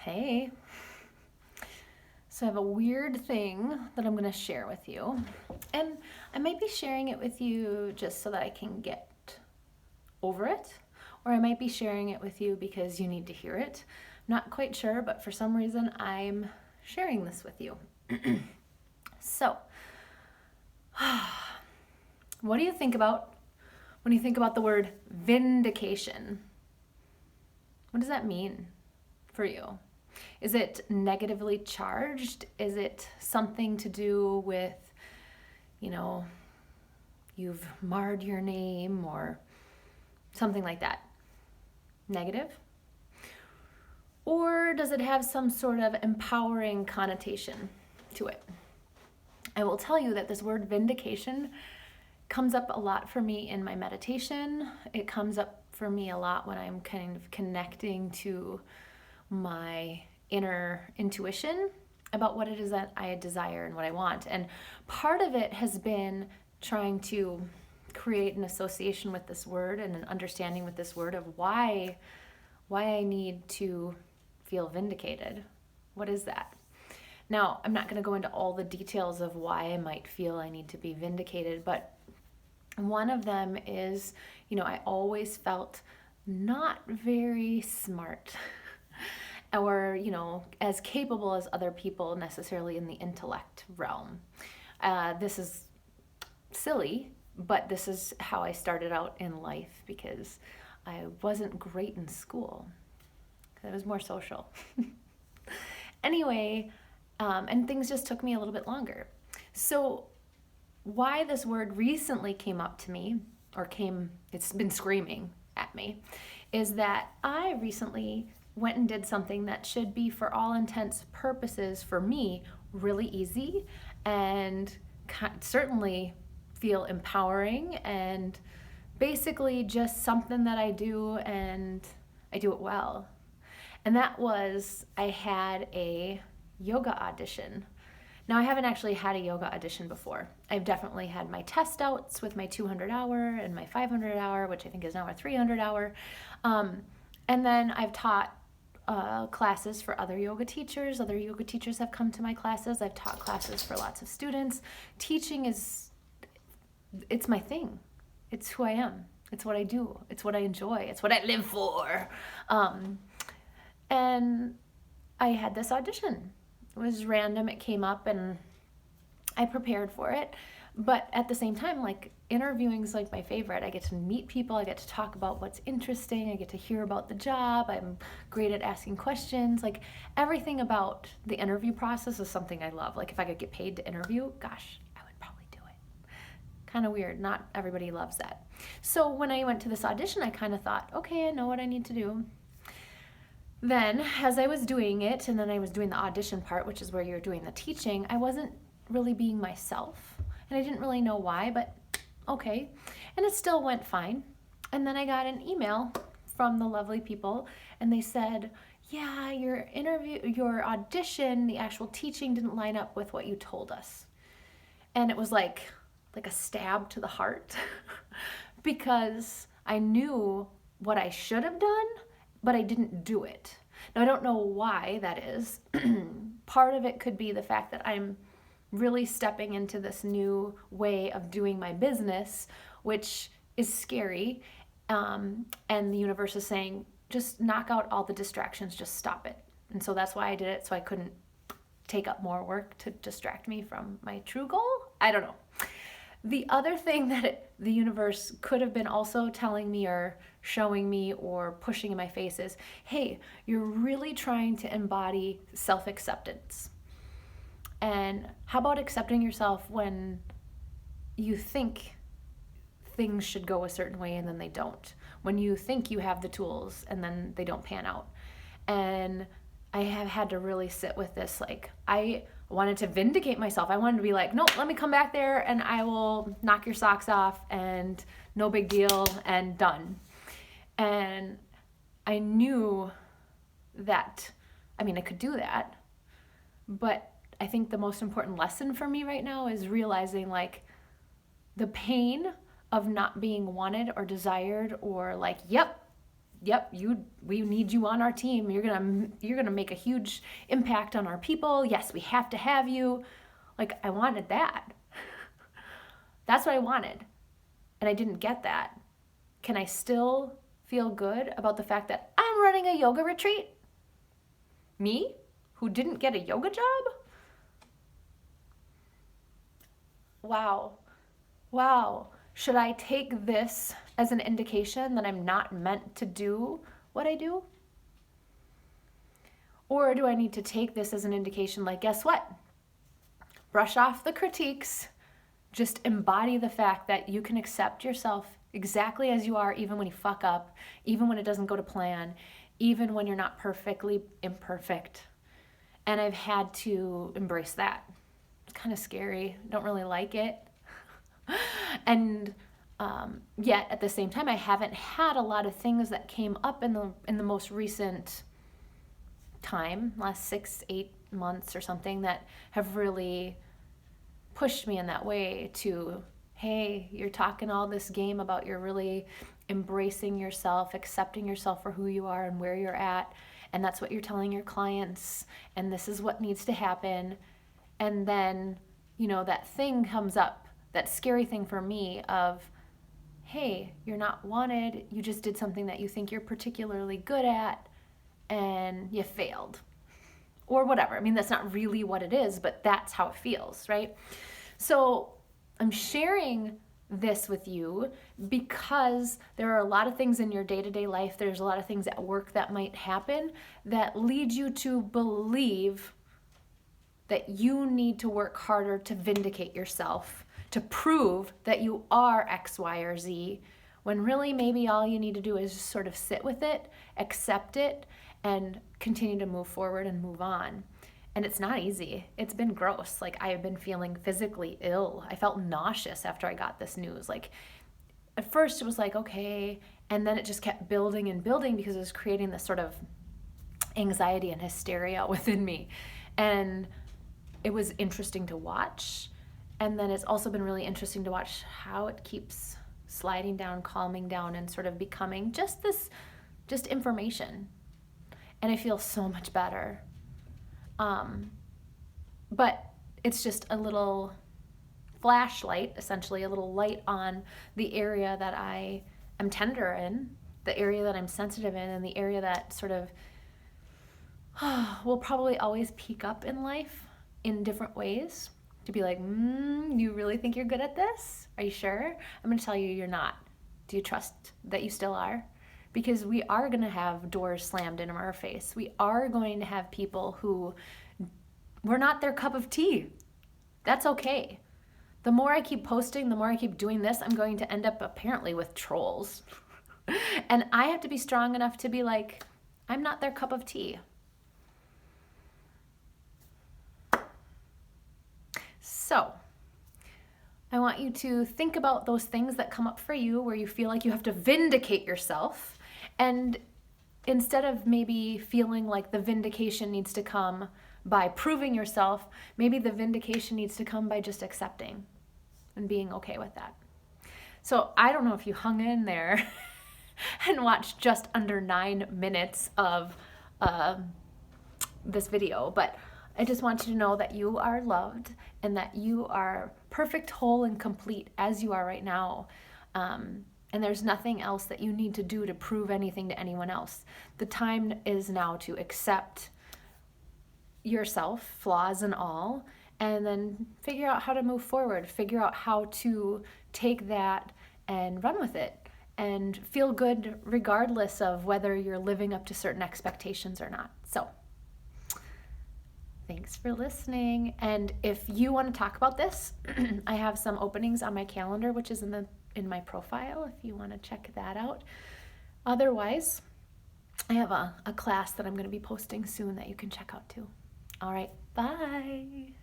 Hey, so I have a weird thing that I'm going to share with you. And I might be sharing it with you just so that I can get over it, or I might be sharing it with you because you need to hear it. Not quite sure, but for some reason I'm sharing this with you. So, what do you think about when you think about the word vindication? What does that mean for you? Is it negatively charged? Is it something to do with, you've marred your name or something like that? Negative? Or does it have some sort of empowering connotation to it? I will tell you that this word vindication comes up a lot for me in my meditation. It comes up for me a lot when I'm kind of connecting to my inner intuition about what it is that I desire and what I want. And part of it has been trying to create an association with this word and an understanding with this word of why I need to feel vindicated. What is that? Now, I'm not going to go into all the details of why I might feel I need to be vindicated, but one of them is, I always felt not very smart or, as capable as other people necessarily in the intellect realm. This is silly, but this is how I started out in life because I wasn't great in school. I was more social. Anyway, and things just took me a little bit longer. So why this word recently came up to me, it's been screaming at me, is that I recently went and did something that should be, for all intents purposes, for me, really easy and certainly feel empowering and basically just something that I do and I do it well. And that was, I had a yoga audition. Now, I haven't actually had a yoga audition before. I've definitely had my test outs with my 200 hour and my 500 hour, which I think is now a 300 hour. And then I've taught classes for other yoga teachers. Other yoga teachers have come to my classes. I've taught classes for lots of students. Teaching it's my thing. It's who I am. It's what I do. It's what I enjoy. It's what I live for. And I had this audition. It was random. It came up and I prepared for it. But at the same time, interviewing is my favorite. I get to meet people. I get to talk about what's interesting. I get to hear about the job. I'm great at asking questions. Everything about the interview process is something I love. If I could get paid to interview, gosh, I would probably do it. Kind of weird. Not everybody loves that. So when I went to this audition, I kind of thought, okay, I know what I need to do. Then, as I was doing it, and then I was doing the audition part, which is where you're doing the teaching, I wasn't really being myself. And I didn't really know why, but okay. And it still went fine. And then I got an email from the lovely people, and they said, yeah, your audition, the actual teaching didn't line up with what you told us. And it was like a stab to the heart because I knew what I should have done, but I didn't do it. Now, I don't know why that is. Part of it could be the fact that I'm really stepping into this new way of doing my business, which is scary. And the universe is saying, just knock out all the distractions, just stop it. And so that's why I did it, so I couldn't take up more work to distract me from my true goal. I don't know. The other thing that the universe could have been also telling me or showing me or pushing in my face is, hey, you're really trying to embody self-acceptance. And how about accepting yourself when you think things should go a certain way and then they don't? When you think you have the tools and then they don't pan out. And I have had to really sit with this. I wanted to vindicate myself. I wanted to be nope, let me come back there and I will knock your socks off and no big deal and done. And I knew that, I could do that, but I think the most important lesson for me right now is realizing the pain of not being wanted or desired or yep, yep, we need you on our team. You're gonna make a huge impact on our people. Yes, we have to have you. Like, I wanted that. That's what I wanted. And I didn't get that. Can I still feel good about the fact that I'm running a yoga retreat? Me, who didn't get a yoga job? Wow. Wow. Should I take this as an indication that I'm not meant to do what I do? Or do I need to take this as an indication like, guess what? Brush off the critiques. Just embody the fact that you can accept yourself exactly as you are, even when you fuck up, even when it doesn't go to plan, even when you're not perfectly imperfect. And I've had to embrace that. It's kind of scary. Don't really like it. And yet at the same time, I haven't had a lot of things that came up in the most recent time, last 6-8 months or something, that have really pushed me in that way to, hey, you're talking all this game about you're really embracing yourself, accepting yourself for who you are and where you're at, and that's what you're telling your clients, and this is what needs to happen. And then, that thing comes up, that scary thing for me of, hey, you're not wanted, you just did something that you think you're particularly good at, and you failed. Or whatever. I mean, that's not really what it is, but that's how it feels, right? So I'm sharing this with you because there are a lot of things in your day-to-day life, there's a lot of things at work that might happen that lead you to believe that you need to work harder to vindicate yourself, to prove that you are X, Y, or Z, when really maybe all you need to do is just sort of sit with it, accept it, and continue to move forward and move on. And it's not easy. It's been gross. Like, I have been feeling physically ill. I felt nauseous after I got this news. Like, at first it was like, okay, and then it just kept building and building because it was creating this sort of anxiety and hysteria within me. And it was interesting to watch. And then it's also been really interesting to watch how it keeps sliding down, calming down, and sort of becoming just information. And I feel so much better. But it's just a little flashlight, essentially, a little light on the area that I am tender in, the area that I'm sensitive in, and the area that sort of will probably always peak up in life in different ways. To be like, you really think you're good at this? Are you sure? I'm going to tell you you're not. Do you trust that you still are? Because we are going to have doors slammed in our face. We are going to have people who we're not their cup of tea. That's okay. The more I keep posting, the more I keep doing this, I'm going to end up apparently with trolls. And I have to be strong enough to be like, I'm not their cup of tea. So, I want you to think about those things that come up for you where you feel like you have to vindicate yourself. And instead of maybe feeling like the vindication needs to come by proving yourself, maybe the vindication needs to come by just accepting and being okay with that. So I don't know if you hung in there and watched just under 9 minutes of this video, but I just want you to know that you are loved and that you are perfect, whole, and complete as you are right now. And there's nothing else that you need to do to prove anything to anyone else. The time is now to accept yourself, flaws and all, and then figure out how to move forward, figure out how to take that and run with it and feel good regardless of whether you're living up to certain expectations or not. So, thanks for listening. And if you want to talk about this, I have some openings on my calendar, which is in my profile, if you want to check that out. Otherwise, I have a class that I'm going to be posting soon that you can check out too. All right, bye.